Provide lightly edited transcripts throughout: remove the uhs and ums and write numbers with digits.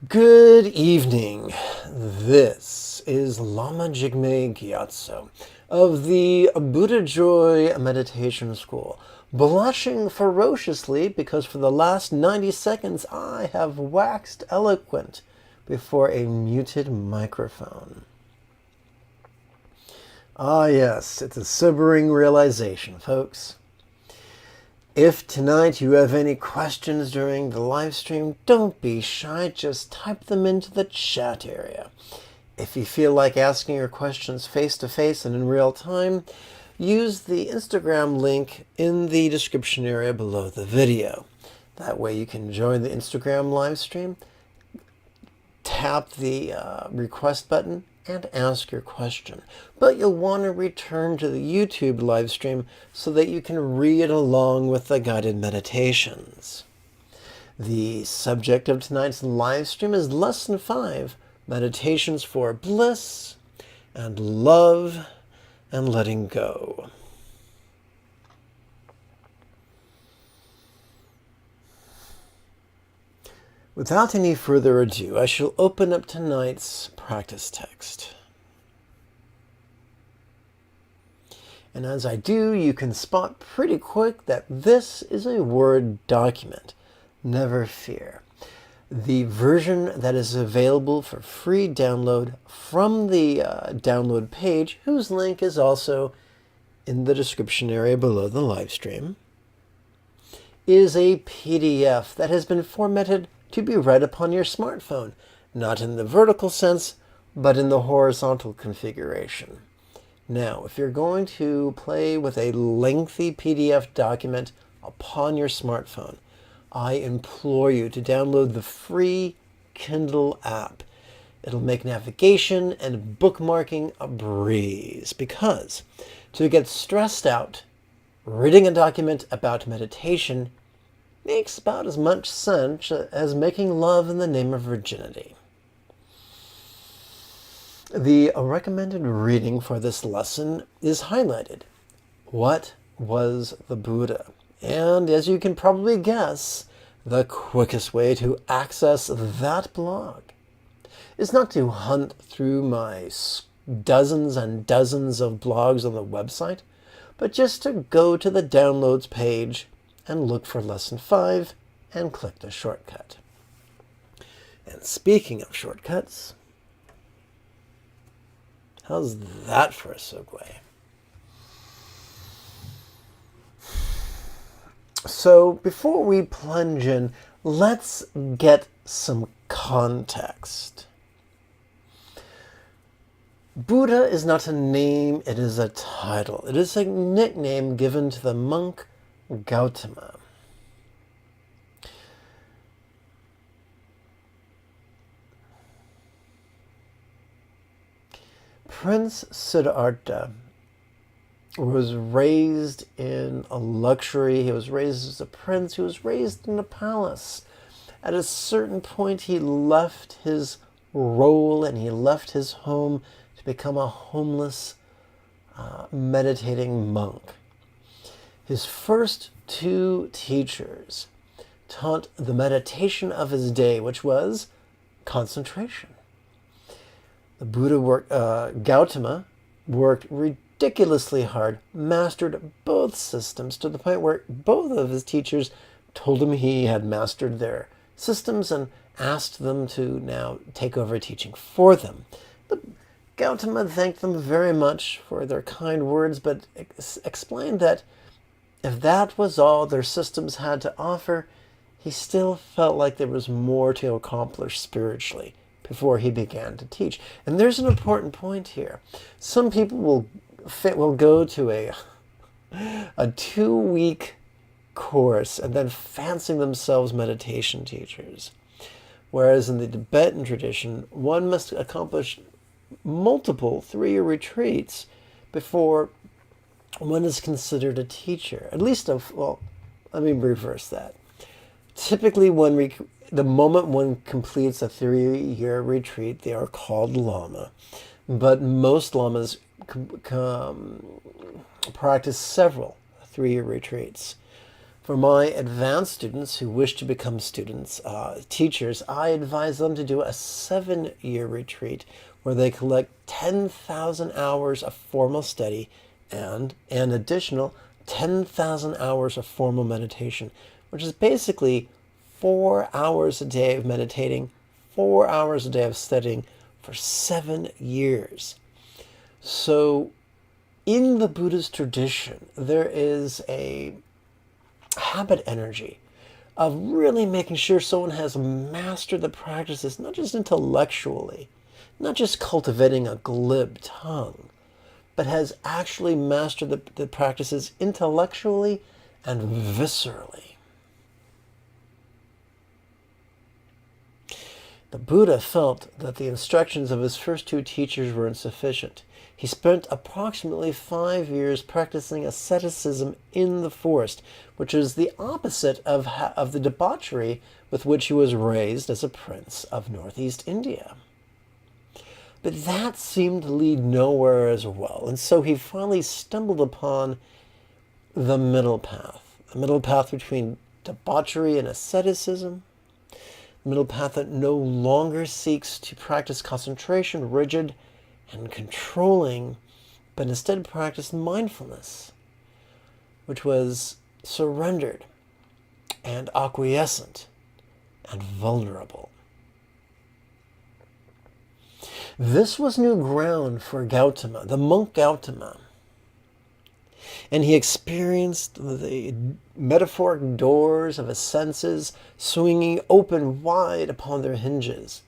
Good evening. This is Lama Jigme Gyatso of the Buddha Joy Meditation School, blushing ferociously because for the last 90 seconds I have waxed eloquent before a muted microphone. Ah yes, it's a sobering realization, folks. If tonight you have any questions during the live stream, don't be shy, just type them into the chat area. If you feel like asking your questions face-to-face and in real time, use the Instagram link in the description area below the video. That way you can join the Instagram live stream, tap the request button, and ask your question. But you'll want to return to the YouTube live stream so that you can read along with the guided meditations. The subject of tonight's live stream is Lesson 5, Meditations for Bliss and Love and Letting Go. Without any further ado, I shall open up tonight's practice text. And as I do, you can spot pretty quick that this is a Word document. Never fear. The version that is available for free download from the download page, whose link is also in the description area below the live stream, is a PDF that has been formatted to be read upon your smartphone, not in the vertical sense, but in the horizontal configuration. Now, if you're going to play with a lengthy PDF document upon your smartphone, I implore you to download the free Kindle app. It'll make navigation and bookmarking a breeze, because to get stressed out, reading a document about meditation makes about as much sense as making love in the name of virginity. The recommended reading for this lesson is highlighted. What was the Buddha? And as you can probably guess, the quickest way to access that blog is not to hunt through my dozens and dozens of blogs on the website, but just to go to the downloads page and look for Lesson 5 and click the shortcut. And speaking of shortcuts, how's that for a segue? So before we plunge in, let's get some context. Buddha is not a name, it is a title. It is a nickname given to the monk Gautama. Prince Siddhartha was raised in a luxury. He was raised as a prince. He was raised in a palace. At a certain point, he left his role and he left his home to become a homeless, meditating monk. His first two teachers taught the meditation of his day, which was concentration. The Buddha Gautama worked ridiculously hard, mastered both systems to the point where both of his teachers told him he had mastered their systems and asked them to now take over teaching for them. The Gautama thanked them very much for their kind words, but explained that if that was all their systems had to offer, he still felt like there was more to accomplish spiritually before he began to teach. And there's an important point here. Some people will go to a 2-week course and then fancy themselves meditation teachers. Whereas in the Tibetan tradition, one must accomplish multiple 3-year retreats before one is considered a teacher. At least, well, let me reverse that. Typically, the moment one completes a 3-year retreat, they are called Lama. But most Lamas practice several 3-year retreats. For my advanced students who wish to become teachers, I advise them to do a 7-year retreat where they collect 10,000 hours of formal study and an additional 10,000 hours of formal meditation, which is basically 4 hours a day of meditating, 4 hours a day of studying for 7 years. So in the Buddhist tradition, there is a habit energy of really making sure someone has mastered the practices, not just intellectually, not just cultivating a glib tongue, but has actually mastered the practices intellectually and viscerally. The Buddha felt that the instructions of his first 2 teachers were insufficient. He spent approximately 5 years practicing asceticism in the forest, which is the opposite of the debauchery with which he was raised as a prince of Northeast India. But that seemed to lead nowhere as well, and so he finally stumbled upon the middle path between debauchery and asceticism, the middle path that no longer seeks to practice concentration, rigid and controlling, but instead practiced mindfulness, which was surrendered and acquiescent and vulnerable. This was new ground for Gautama, the monk Gautama, and he experienced the metaphoric doors of his senses swinging open wide upon their hinges.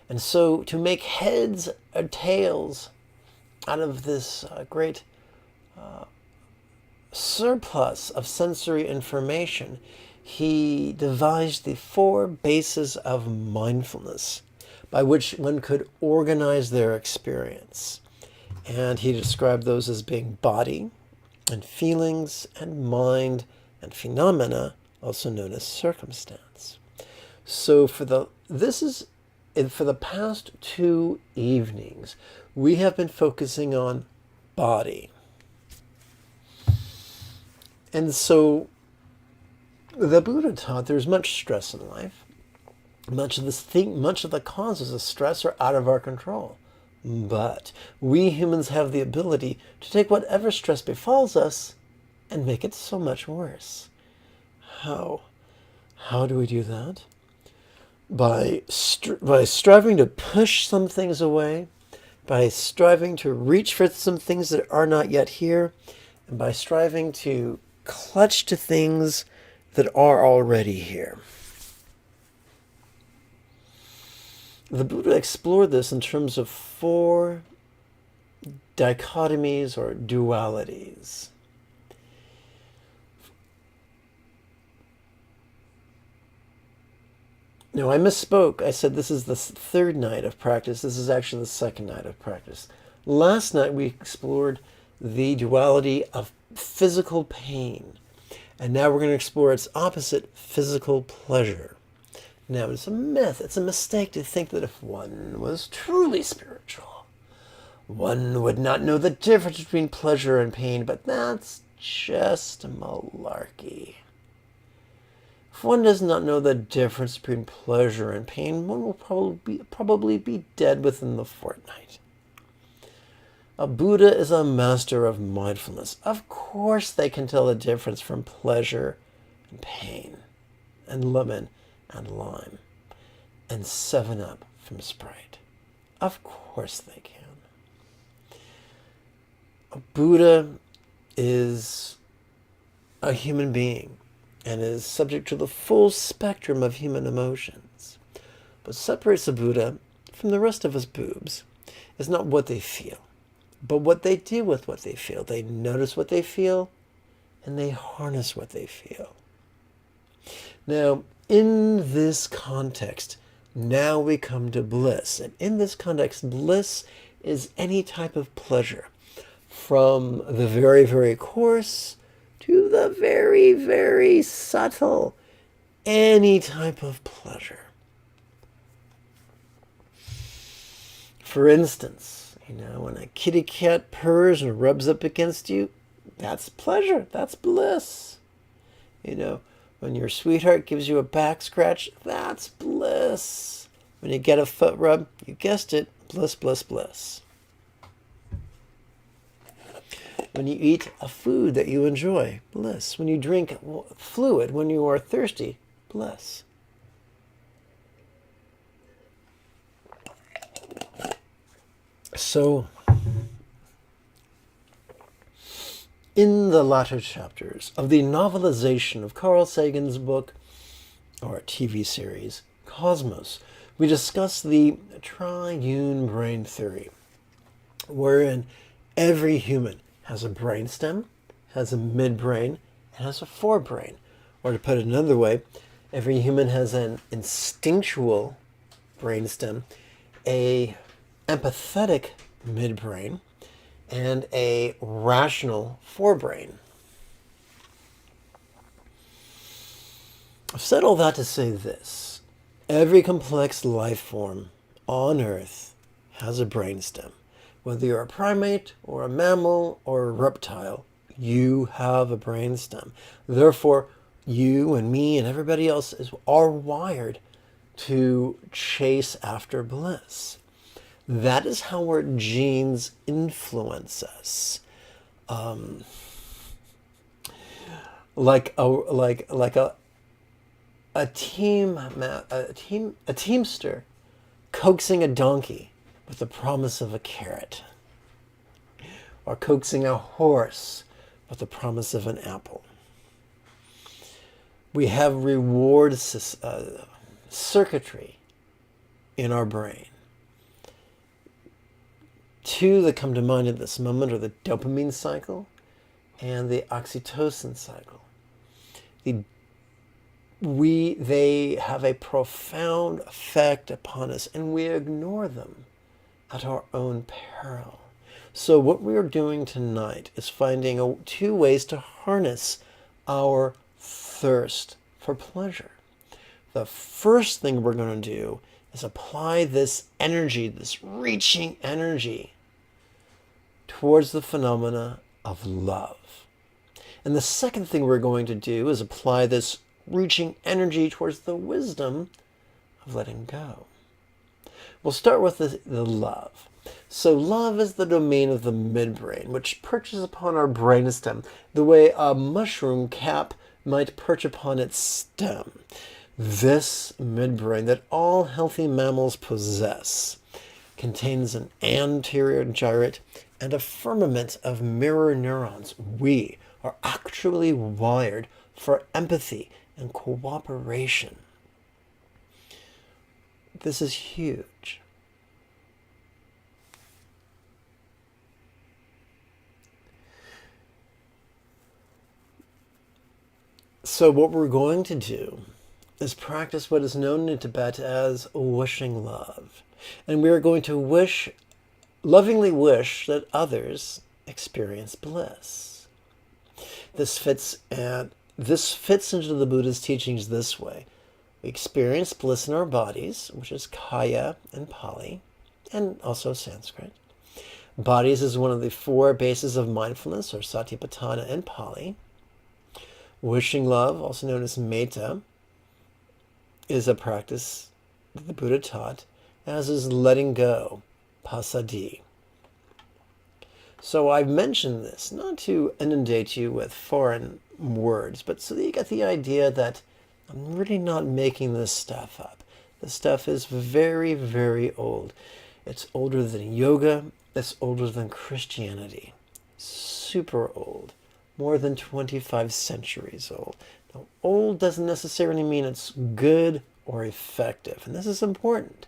And so to make heads or tails out of this great surplus of sensory information, he devised the 4 bases of mindfulness by which one could organize their experience. And he described those as being body and feelings and mind and phenomena, also known as circumstance. So for the past 2 evenings, we have been focusing on body. And so the Buddha taught there's much stress in life. Much of the causes of stress are out of our control. But we humans have the ability to take whatever stress befalls us and make it so much worse. How? How do we do that? By striving to push some things away, by striving to reach for some things that are not yet here, and by striving to clutch to things that are already here. The Buddha explored this in terms of 4 dichotomies or dualities. No, I misspoke. I said this is the 3rd night of practice. This is actually the 2nd night of practice. Last night we explored the duality of physical pain. And now we're going to explore its opposite, physical pleasure. Now, it's a myth, it's a mistake to think that if one was truly spiritual, one would not know the difference between pleasure and pain, but that's just malarkey. If one does not know the difference between pleasure and pain, one will probably be dead within the fortnight. A Buddha is a master of mindfulness. Of course they can tell the difference from pleasure and pain and lemon and lime and 7-Up from Sprite. Of course they can. A Buddha is a human being and is subject to the full spectrum of human emotions. What separates a Buddha from the rest of us boobs is not what they feel, but what they do with what they feel. They notice what they feel and they harness what they feel. Now, in this context, now we come to bliss. And in this context, bliss is any type of pleasure, from the very, very coarse to the very, very subtle. Any type of pleasure. For instance, when a kitty cat purrs and rubs up against you, that's pleasure, that's bliss. You know, when your sweetheart gives you a back scratch, that's bliss. When you get a foot rub, you guessed it, bliss, bliss, bliss. When you eat a food that you enjoy, bliss. When you drink fluid, when you are thirsty, bliss. So, in the latter chapters of the novelization of Carl Sagan's book, or TV series, Cosmos, we discuss the triune brain theory, wherein every human has a brainstem, has a midbrain, and has a forebrain. Or to put it another way, every human has an instinctual brainstem, a empathetic midbrain, and a rational forebrain. I've said all that to say this. Every complex life form on Earth has a brainstem. Whether you're a primate or a mammal or a reptile, you have a brainstem. Therefore, you and me and everybody else are wired to chase after bliss. That is how our genes influence us. Like a teamster coaxing a donkey with the promise of a carrot, or coaxing a horse with the promise of an apple. We have reward circuitry in our brain. Two that come to mind at this moment are the dopamine cycle and the oxytocin cycle. They have a profound effect upon us, and we ignore them at our own peril. So what we are doing tonight is finding two ways to harness our thirst for pleasure. The first thing we're going to do is apply this energy, this reaching energy, towards the phenomena of love. And the second thing we're going to do is apply this reaching energy towards the wisdom of letting go. We'll start with the love. So love is the domain of the midbrain, which perches upon our brainstem the way a mushroom cap might perch upon its stem. This midbrain that all healthy mammals possess contains an anterior gyrate and a firmament of mirror neurons. We are actually wired for empathy and cooperation. This is huge. So what we're going to do is practice what is known in Tibet as wishing love. And we are going to lovingly wish that others experience bliss. This fits into the Buddha's teachings this way. We experience bliss in our bodies, which is Kaya in Pali, and also Sanskrit. Bodies is one of the four bases of mindfulness, or Satipatthana in Pali. Wishing love, also known as metta, is a practice that the Buddha taught, as is letting go, passaddhi. So I've mentioned this not to inundate you with foreign words, but so that you get the idea that I'm really not making this stuff up. This stuff is very, very old. It's older than yoga. It's older than Christianity. Super old. More than 25 centuries old. Now, old doesn't necessarily mean it's good or effective, and this is important.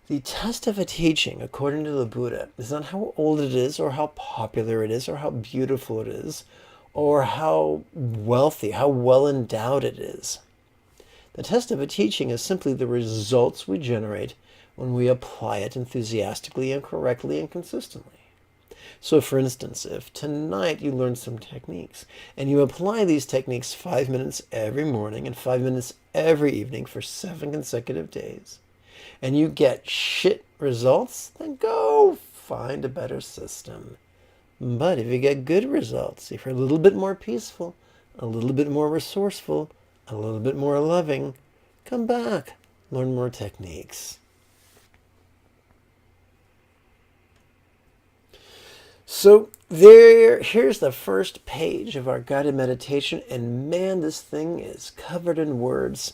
The test of a teaching, according to the Buddha, is not how old it is, or how popular it is, or how beautiful it is, or how wealthy, how well endowed it is. The test of a teaching is simply the results we generate when we apply it enthusiastically and correctly and consistently. So for instance, if tonight you learn some techniques and you apply these techniques 5 minutes every morning and 5 minutes every evening for 7 consecutive days, and you get shit results, then go find a better system. But if you get good results, if you're a little bit more peaceful, a little bit more resourceful, a little bit more loving. Come back, learn more techniques. So here's the first page of our guided meditation, and man, this thing is covered in words.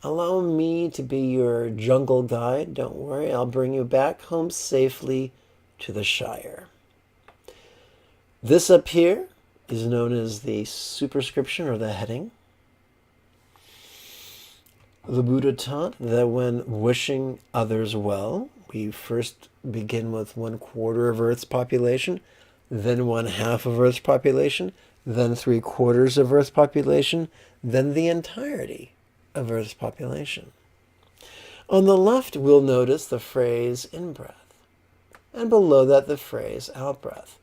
Allow me to be your jungle guide. Don't worry, I'll bring you back home safely to the Shire. This up here is known as the superscription or the heading. The Buddha taught that when wishing others well, we first begin with 1/4 of Earth's population, then 1/2 of Earth's population, then 3/4 of Earth's population, then the entirety of Earth's population. On the left, we'll notice the phrase in-breath, and below that the phrase out-breath.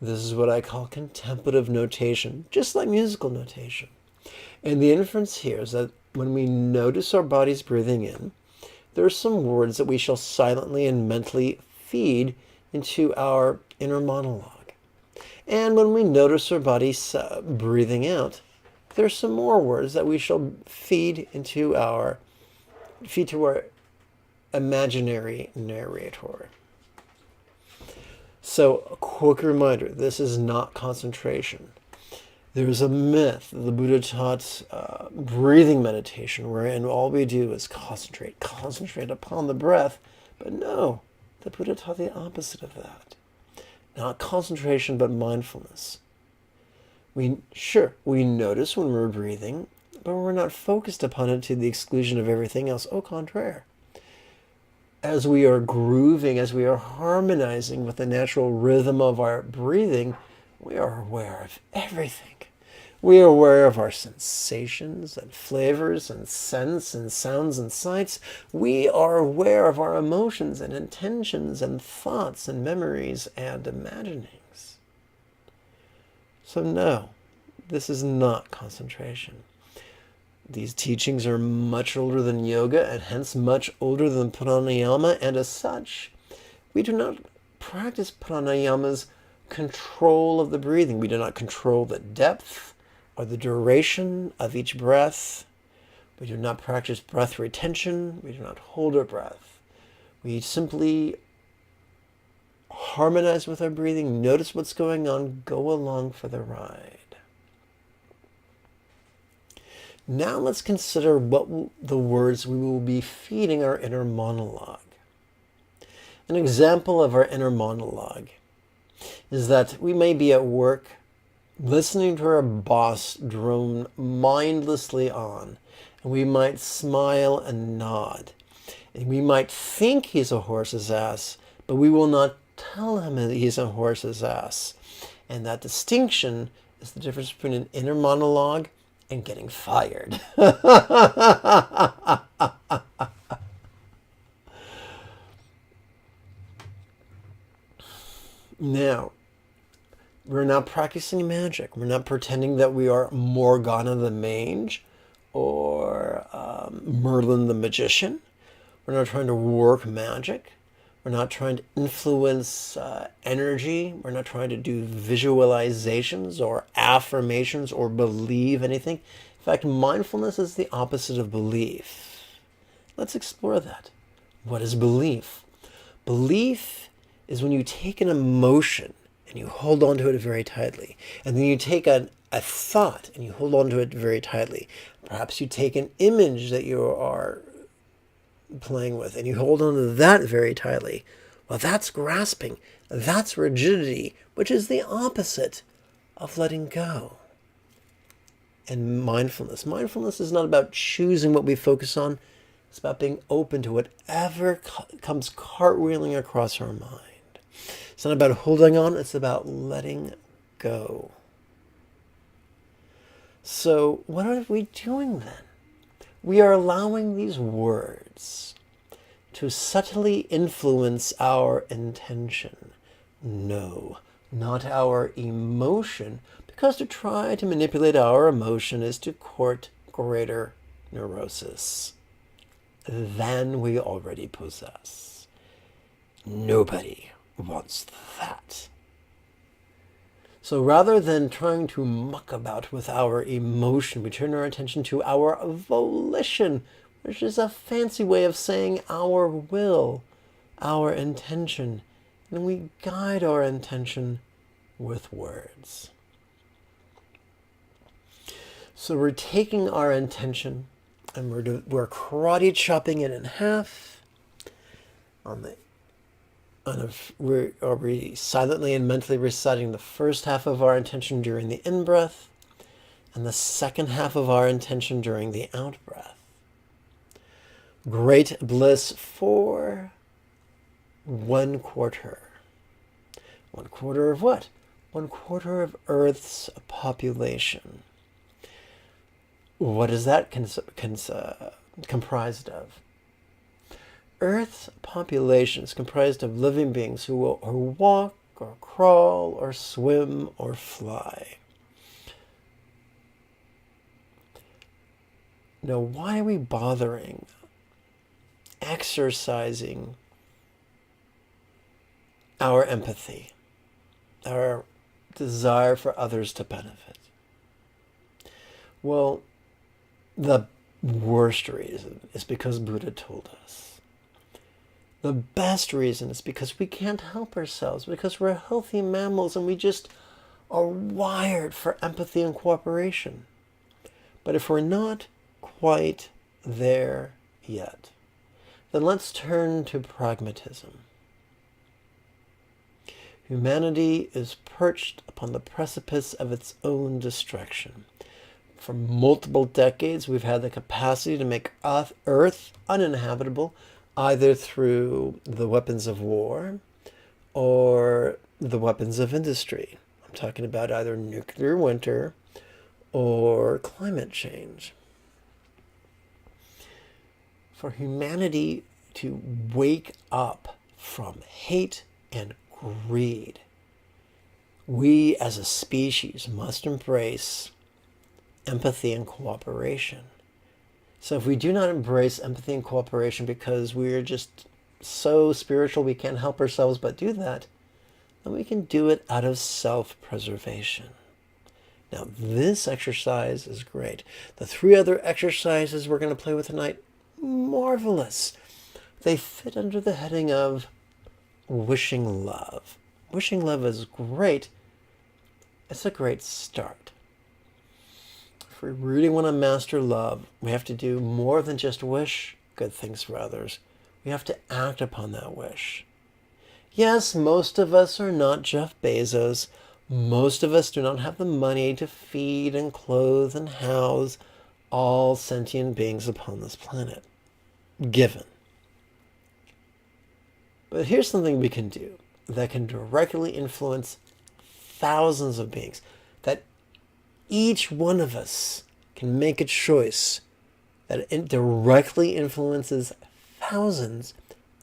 This is what I call contemplative notation, just like musical notation. And the inference here is that when we notice our bodies breathing in, there are some words that we shall silently and mentally feed into our inner monologue. And when we notice our bodies breathing out, there are some more words that we shall feed to our imaginary narrator. So, a quick reminder, this is not concentration. There's a myth. The Buddha taught breathing meditation, wherein all we do is concentrate upon the breath. But no, the Buddha taught the opposite of that. Not concentration, but mindfulness. We notice when we're breathing, but we're not focused upon it to the exclusion of everything else. Au contraire. As we are grooving, as we are harmonizing with the natural rhythm of our breathing, we are aware of everything. We are aware of our sensations and flavors and scents and sounds and sights. We are aware of our emotions and intentions and thoughts and memories and imaginings. So no, this is not concentration. These teachings are much older than yoga and hence much older than pranayama, and as such, we do not practice pranayama's control of the breathing. We do not control the depth or the duration of each breath. We do not practice breath retention. We do not hold our breath. We simply harmonize with our breathing, notice what's going on, go along for the ride. Now let's consider the words we will be feeding our inner monologue. An example of our inner monologue is that we may be at work listening to our boss drone mindlessly on, and we might smile and nod. And we might think he's a horse's ass, but we will not tell him that he's a horse's ass. And that distinction is the difference between an inner monologue and getting fired. Now, we're not practicing magic. We're not pretending that we are Morgana the Mage or Merlin the Magician. We're not trying to work magic. We're not trying to influence energy. We're not trying to do visualizations or affirmations or believe anything. In fact, mindfulness is the opposite of belief. Let's explore that. What is belief? Belief is when you take an emotion and you hold on to it very tightly. And then you take a thought and you hold on to it very tightly. Perhaps you take an image that you are playing with and you hold on to that very tightly. Well, that's grasping. That's rigidity, which is the opposite of letting go. And mindfulness. Mindfulness is not about choosing what we focus on. It's about being open to whatever comes cartwheeling across our mind. It's not about holding on, it's about letting go. So what are we doing then? We are allowing these words to subtly influence our intention. No, not our emotion, because to try to manipulate our emotion is to court greater neurosis than we already possess. Nobody wants that. So rather than trying to muck about with our emotion, we turn our attention to our volition, which is a fancy way of saying our will, our intention, and we guide our intention with words. So we're taking our intention and we're karate chopping it in half. Are we silently and mentally reciting the first half of our intention during the in-breath and the second half of our intention during the out-breath? Great bliss for 1/4. 1/4 of what? 1/4 of Earth's population. What is that comprised of? Earth's population is comprised of living beings who walk or crawl or swim or fly. Now, why are we bothering exercising our empathy, our desire for others to benefit? Well, the worst reason is because Buddha told us. The best reason is because we can't help ourselves, because we're healthy mammals and we just are wired for empathy and cooperation. But if we're not quite there yet, then let's turn to pragmatism. Humanity is perched upon the precipice of its own destruction. For multiple decades, we've had the capacity to make Earth uninhabitable, either through the weapons of war or the weapons of industry. I'm talking about either nuclear winter or climate change. For humanity to wake up from hate and greed, we as a species must embrace empathy and cooperation. So if we do not embrace empathy and cooperation because we're just so spiritual we can't help ourselves but do that, then we can do it out of self-preservation. Now, this exercise is great. The 3 other exercises we're going to play with tonight, marvelous. They fit under the heading of wishing love. Wishing love is great. It's a great start. If we really want to master love, we have to do more than just wish good things for others. We have to act upon that wish. Yes, most of us are not Jeff Bezos. Most of us do not have the money to feed and clothe and house all sentient beings upon this planet. Given. But here's something we can do that can directly influence thousands of beings. That each one of us can make a choice that it directly influences thousands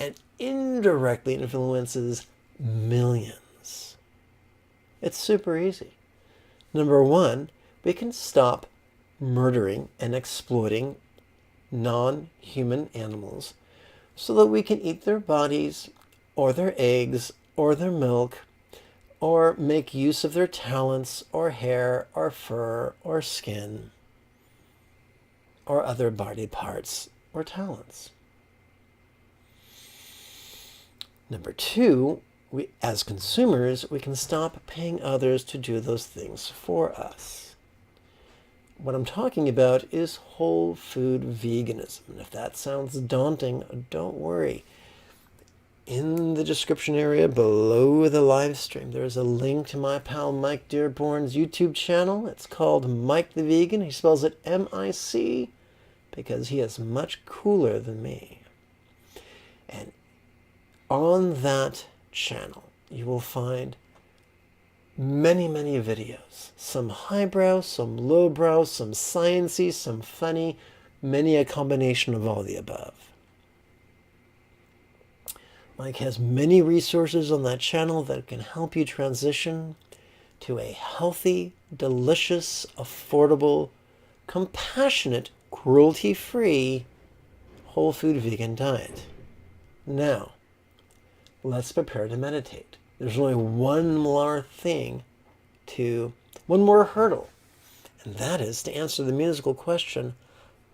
and indirectly influences millions. It's super easy. Number 1, we can stop murdering and exploiting non-human animals so that we can eat their bodies or their eggs or their milk, or make use of their talents, or hair, or fur, or skin, or other body parts, or talents. Number 2, we, as consumers, we can stop paying others to do those things for us. What I'm talking about is whole food veganism. And if that sounds daunting, don't worry. In the description area below the live stream, there's a link to my pal Mike Dearborn's YouTube channel. It's called Mike the Vegan. He spells it M-I-C because he is much cooler than me. And on that channel, you will find many, many videos. Some highbrow, some lowbrow, some sciencey, some funny, many a combination of all the above. Mike has many resources on that channel that can help you transition to a healthy, delicious, affordable, compassionate, cruelty-free, whole food vegan diet. Now, let's prepare to meditate. There's only one more thing to one more hurdle. And that is to answer the musical question,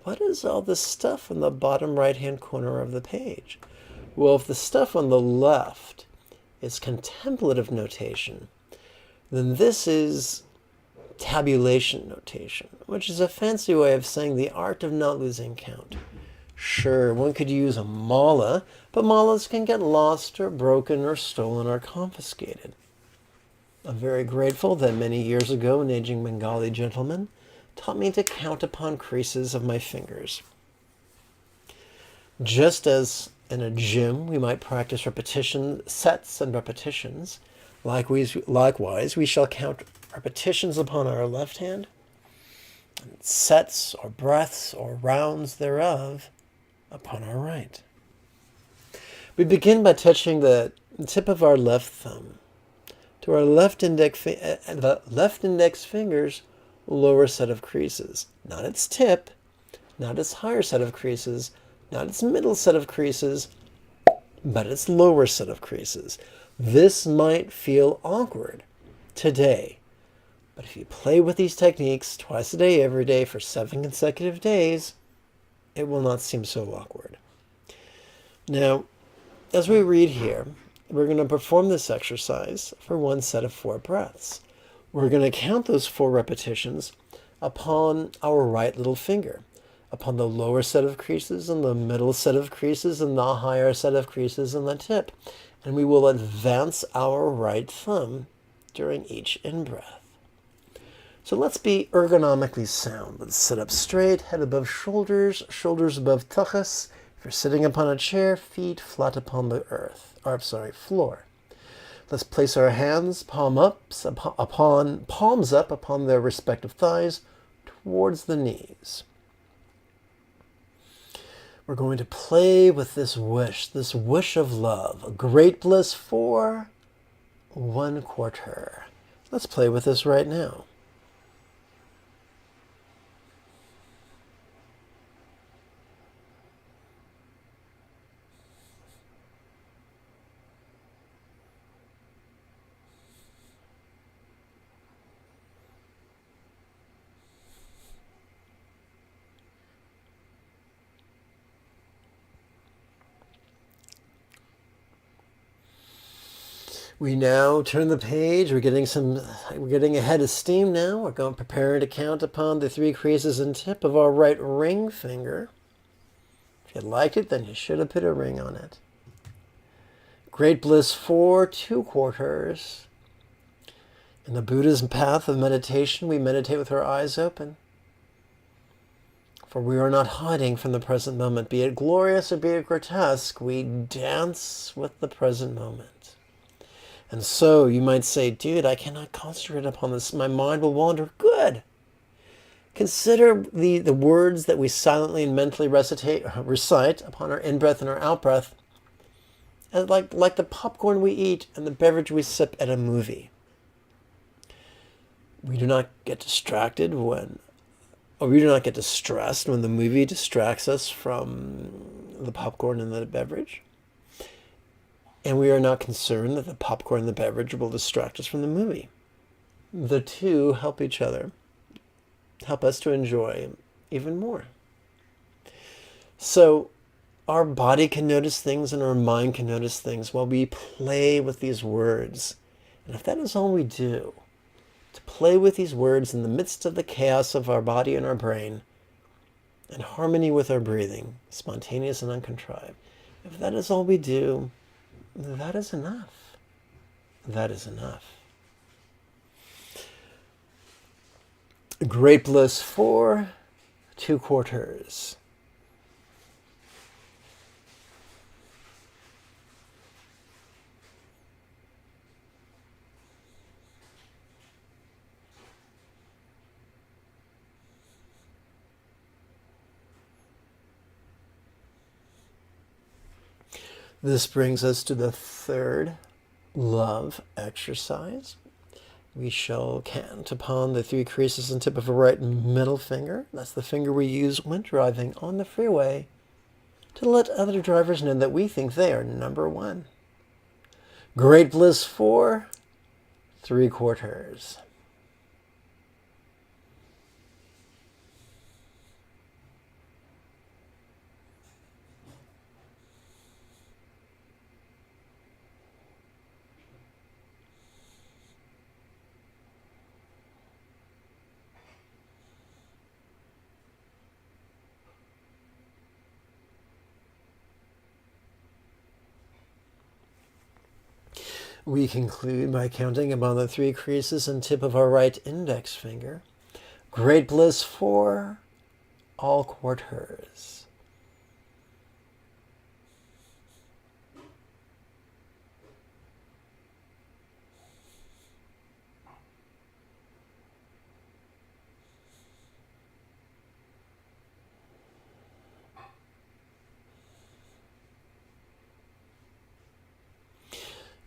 what is all this stuff in the bottom right-hand corner of the page? Well, if the stuff on the left is contemplative notation, then this is tabulation notation, which is a fancy way of saying the art of not losing count. Sure, one could use a mala, but malas can get lost or broken or stolen or confiscated. I'm very grateful that many years ago an aging Bengali gentleman taught me to count upon creases of my fingers. Just as in a gym we might practice repetition sets and repetitions, likewise we shall count repetitions upon our left hand, and sets or breaths or rounds thereof upon our right. We begin by touching the tip of our left thumb to our left index finger's lower set of creases. Not its tip, not its higher set of creases, not its middle set of creases, but its lower set of creases. This might feel awkward today, but if you play with these techniques twice a day, every day for 7 consecutive days, it will not seem so awkward. Now, as we read here, we're going to perform this exercise for one set of 4 breaths. We're going to count those 4 repetitions upon our right little finger, upon the lower set of creases and the middle set of creases and the higher set of creases and the tip. And we will advance our right thumb during each in-breath. So let's be ergonomically sound. Let's sit up straight, head above shoulders, shoulders above tuchus. If you're sitting upon a chair, feet flat upon the floor. Let's place our hands palms up upon their respective thighs towards the knees. We're going to play with this wish of love. A great bliss for 1/4. Let's play with this right now. We now turn the page. We're getting ahead of steam now. We're going to prepare to count upon the 3 creases and tip of our right ring finger. If you liked it, then you should have put a ring on it. Great bliss for 2/4. In the Buddha's path of meditation, we meditate with our eyes open. For we are not hiding from the present moment. Be it glorious or be it grotesque, we dance with the present moment. And so you might say, dude, I cannot concentrate upon this. My mind will wander. Good. Consider the words that we silently and mentally recite upon our in-breath and our out-breath as like the popcorn we eat and the beverage we sip at a movie. We do not get distracted we do not get distressed when the movie distracts us from the popcorn and the beverage. And we are not concerned that the popcorn and the beverage will distract us from the movie. The two help each other, help us to enjoy even more. So our body can notice things and our mind can notice things while we play with these words. And if that is all we do, to play with these words in the midst of the chaos of our body and our brain, in harmony with our breathing, spontaneous and uncontrived, if that is all we do, that is enough. That is enough. Great bliss for 2/4. This brings us to the 3rd love exercise. We shall count upon the 3 creases and tip of a right middle finger. That's the finger we use when driving on the freeway to let other drivers know that we think they are number 1. Great bliss for 3/4. We conclude by counting upon the 3 creases and tip of our right index finger. Great bliss for all quarters.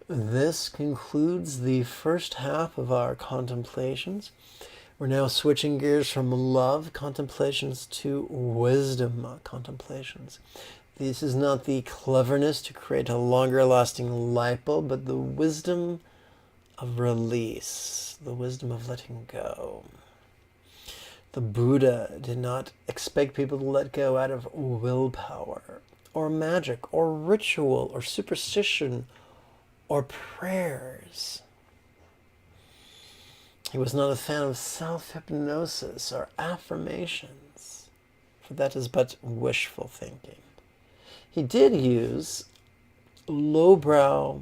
This concludes the first half of our contemplations. We're now switching gears from love contemplations to wisdom contemplations. This is not the cleverness to create a longer lasting light bulb, but the wisdom of release, the wisdom of letting go. The Buddha did not expect people to let go out of willpower, or magic, or ritual, or superstition, or prayers. He was not a fan of self-hypnosis or affirmations, for that is but wishful thinking. He did use lowbrow,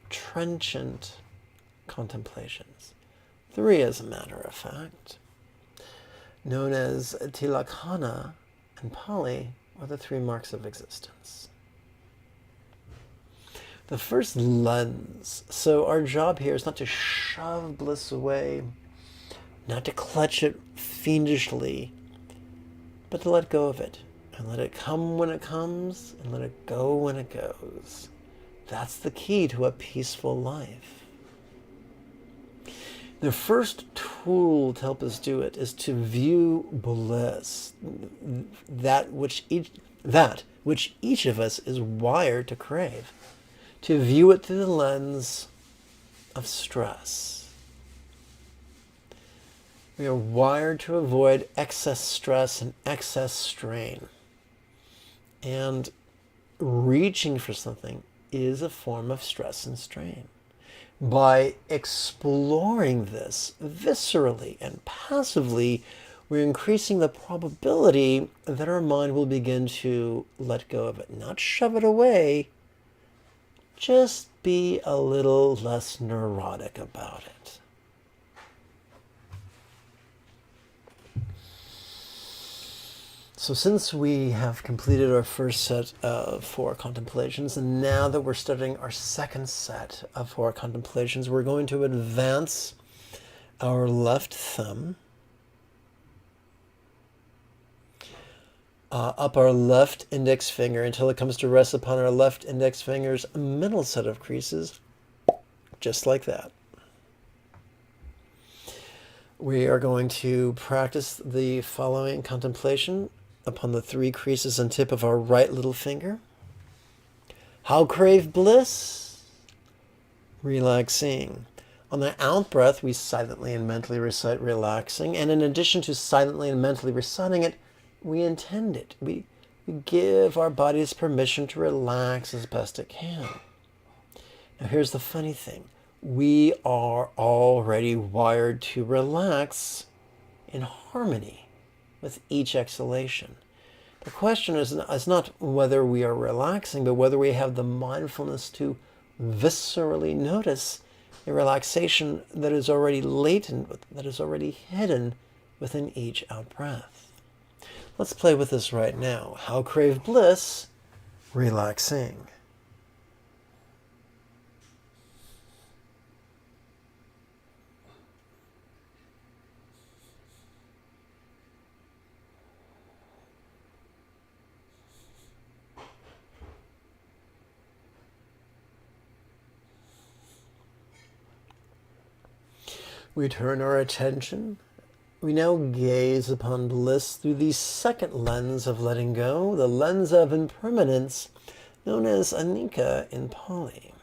trenchant contemplations, 3 as a matter of fact, known as tilakkhana and Pali, or the 3 marks of existence. The first lens. So our job here is not to shove bliss away, not to clutch it fiendishly, but to let go of it. And let it come when it comes, and let it go when it goes. That's the key to a peaceful life. The first tool to help us do it is to view bliss, that which each of us is wired to crave. To view it through the lens of stress. We are wired to avoid excess stress and excess strain. And reaching for something is a form of stress and strain. By exploring this viscerally and passively, we're increasing the probability that our mind will begin to let go of it, not shove it away, just be a little less neurotic about it. So since we have completed our first set of 4 contemplations, and now that we're starting our second set of 4 contemplations, we're going to advance our left thumb up our left index finger until it comes to rest upon our left index finger's middle set of creases, just like that. We are going to practice the following contemplation upon the 3 creases and tip of our right little finger. How crave bliss? Relaxing. On the out breath, we silently and mentally recite relaxing, and in addition to silently and mentally reciting it, we intend it. We give our bodies permission to relax as best it can. Now here's the funny thing. We are already wired to relax in harmony with each exhalation. The question is not whether we are relaxing, but whether we have the mindfulness to viscerally notice a relaxation that is already latent, that is already hidden within each out-breath. Let's play with this right now. How crave bliss? Relaxing. We turn our attention. We now gaze upon bliss through the second lens of letting go, the lens of impermanence, known as anicca in Pali.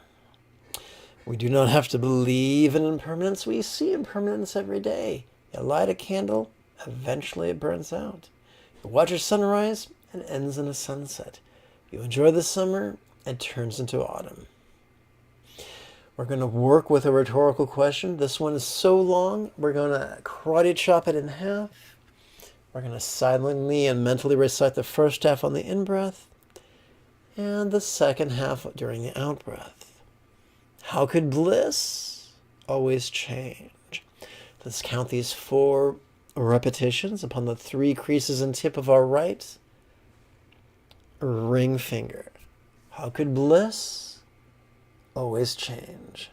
We do not have to believe in impermanence. We see impermanence every day. You light a candle, eventually it burns out. You watch a sunrise, it ends in a sunset. You enjoy the summer, it turns into autumn. We're going to work with a rhetorical question. This one is so long, we're going to karate chop it in half. We're going to silently and mentally recite the first half on the in-breath and the second half during the out-breath. How could bliss always change? Let's count these 4 repetitions upon the 3 creases and tip of our right ring finger. How could bliss always change?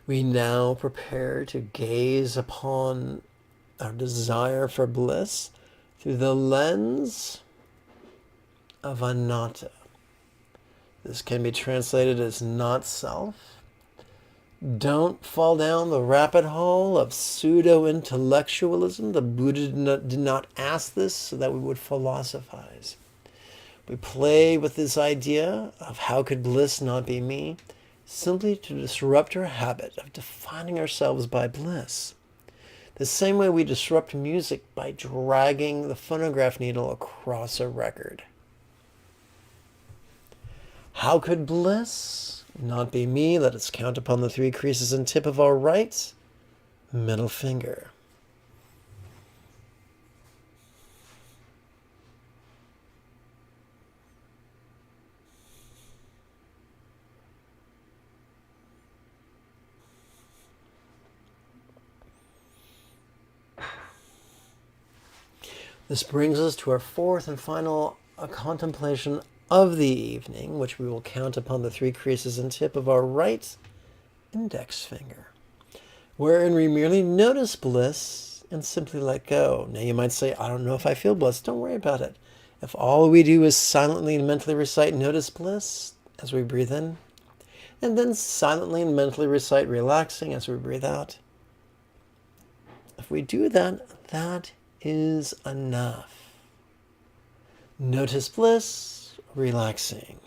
We now prepare to gaze upon our desire for bliss through the lens of anatta. This can be translated as not self. Don't fall down the rabbit hole of pseudo-intellectualism. The Buddha did not ask this so that we would philosophize. We play with this idea of how could bliss not be me, simply to disrupt our habit of defining ourselves by bliss. The same way we disrupt music by dragging the phonograph needle across a record. How could bliss not be me? Let us count upon the 3 creases and tip of our right middle finger. This brings us to our 4th and final contemplation of the evening, which we will count upon the 3 creases and tip of our right index finger, wherein we merely notice bliss and simply let go. Now you might say, I don't know if I feel bliss. Don't worry about it. If all we do is silently and mentally recite notice bliss as we breathe in, and then silently and mentally recite relaxing as we breathe out, if we do that, that is enough. Notice bliss, relaxing.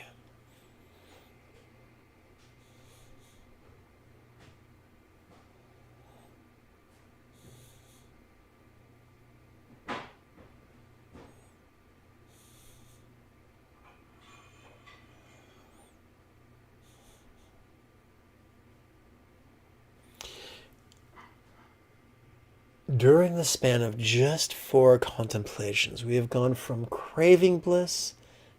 During the span of just 4 contemplations, we have gone from craving bliss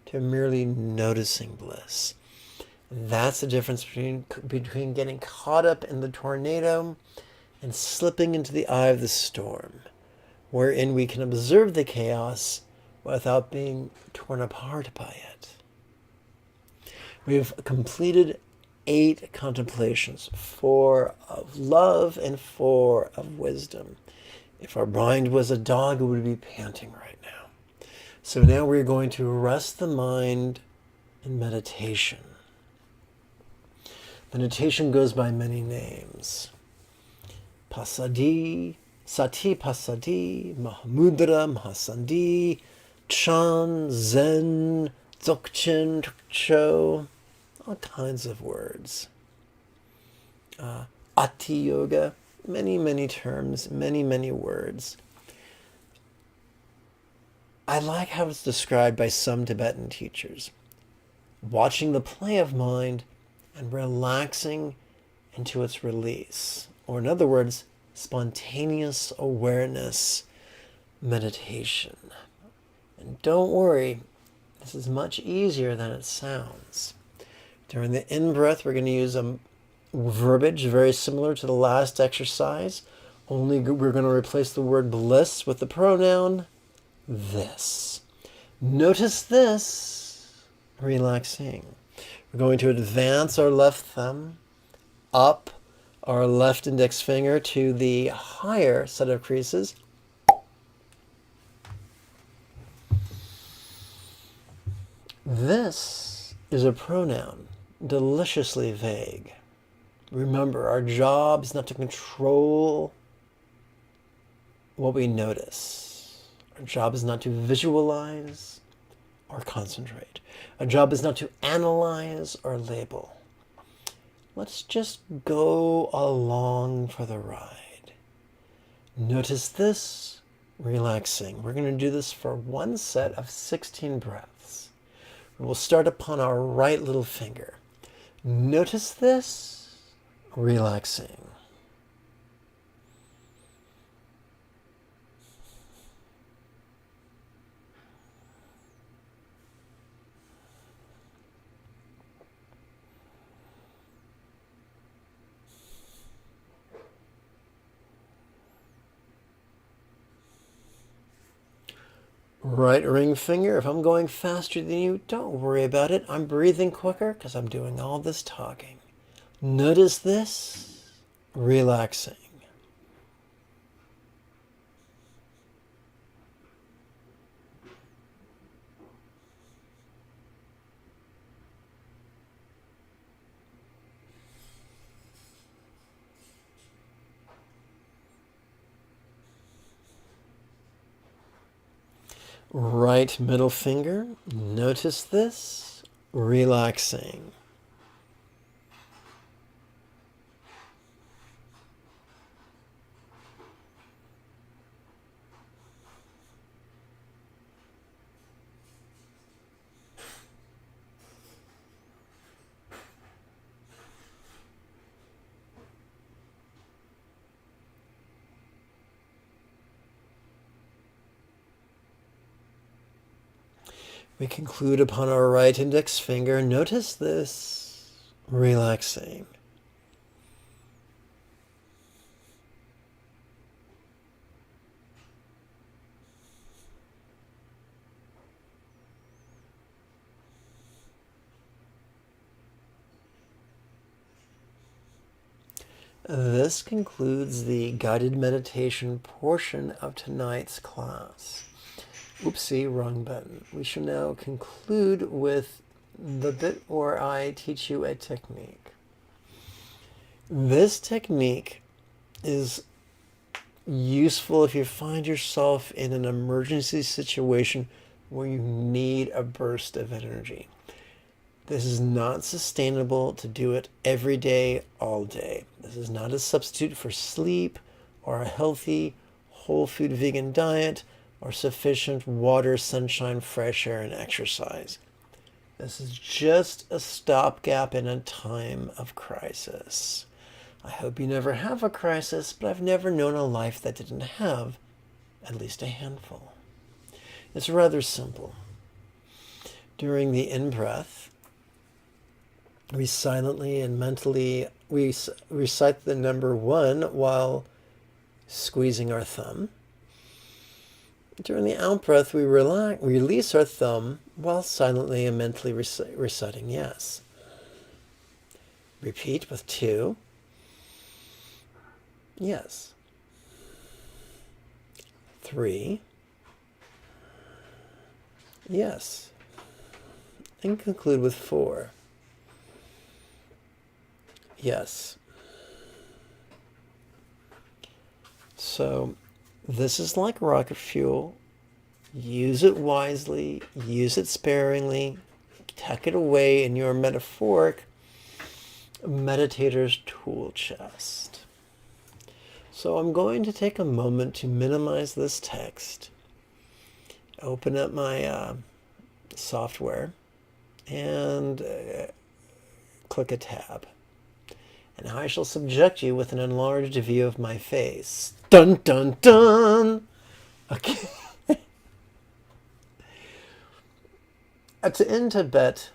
to merely noticing bliss. That's the difference between getting caught up in the tornado and slipping into the eye of the storm, wherein we can observe the chaos without being torn apart by it. We have completed 8 contemplations, 4 of love and 4 of wisdom. If our mind was a dog, it would be panting right now. So now we're going to rest the mind in meditation. Meditation goes by many names. Pasadi, Sati Pasadi, Mahamudra, Mahasandi, Chan, Zen, Dzogchen, Tukcho, all kinds of words. Ati Yoga, many terms, many words. I like how it's described by some Tibetan teachers. Watching the play of mind and relaxing into its release. Or in other words, spontaneous awareness meditation. And don't worry, this is much easier than it sounds. During the in-breath, we're going to use a verbiage very similar to the last exercise, only we're going to replace the word bliss with the pronoun this. Notice this, relaxing. We're going to advance our left thumb up our left index finger to the higher set of creases. This is a pronoun, deliciously vague. Remember, our job is not to control what we notice. Our job is not to visualize or concentrate. Our job is not to analyze or label. Let's just go along for the ride. Notice this, relaxing. We're going to do this for one set of 16 breaths. We'll start upon our right little finger. Notice this, relaxing. Right ring finger, if I'm going faster than you, don't worry about it. I'm breathing quicker because I'm doing all this talking. Notice this, relaxing. Right middle finger, notice this, relaxing. We conclude upon our right index finger. Notice this, relaxing. This concludes the guided meditation portion of tonight's class. Oopsie, wrong button. We shall now conclude with the bit where I teach you a technique. This technique is useful if you find yourself in an emergency situation where you need a burst of energy. This is not sustainable to do it every day, all day. This is not a substitute for sleep or a healthy, whole food vegan diet or sufficient water, sunshine, fresh air, and exercise. This is just a stopgap in a time of crisis. I hope you never have a crisis, but I've never known a life that didn't have at least a handful. It's rather simple. During the in-breath, we silently and mentally recite the number 1 while squeezing our thumb. During the out-breath, we release our thumb while silently and mentally reciting yes. Repeat with 2. Yes. 3. Yes. And conclude with 4. Yes. So this is like rocket fuel. Use it wisely, use it sparingly, tuck it away in your metaphoric meditator's tool chest. So I'm going to take a moment to minimize this text, open up my software, and click a tab. And I shall subject you with an enlarged view of my face. Dun, dun, dun! Okay. In Tibet,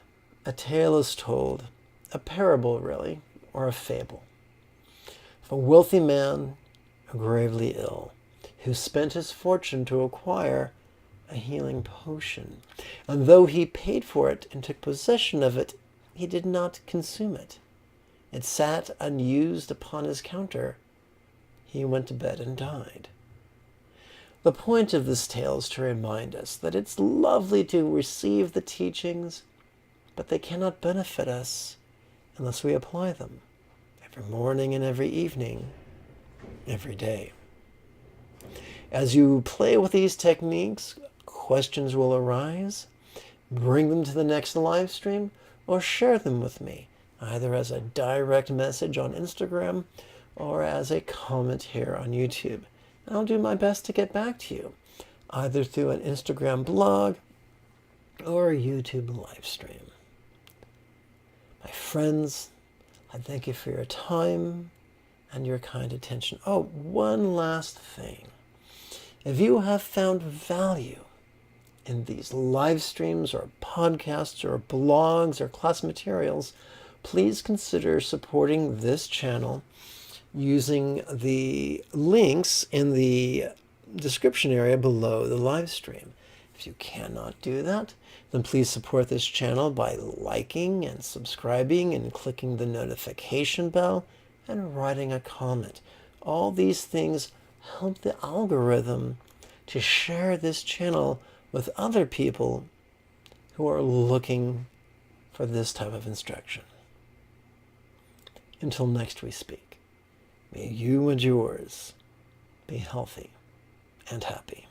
a tale is told, a parable really, or a fable, of a wealthy man, gravely ill, who spent his fortune to acquire a healing potion. And though he paid for it and took possession of it, he did not consume it. It sat unused upon his counter. He went to bed and died. The point of this tale is to remind us that it's lovely to receive the teachings, but they cannot benefit us unless we apply them every morning and every evening, every day. As you play with these techniques, questions will arise. Bring them to the next live stream or share them with me, either as a direct message on Instagram or as a comment here on YouTube. And I'll do my best to get back to you, either through an Instagram blog or YouTube live stream. My friends, I thank you for your time and your kind attention. Oh, one last thing. If you have found value in these live streams or podcasts or blogs or class materials, please consider supporting this channel using the links in the description area below the live stream. If you cannot do that, then please support this channel by liking and subscribing and clicking the notification bell and writing a comment. All these things help the algorithm to share this channel with other people who are looking for this type of instruction. Until next we speak, may you and yours be healthy and happy.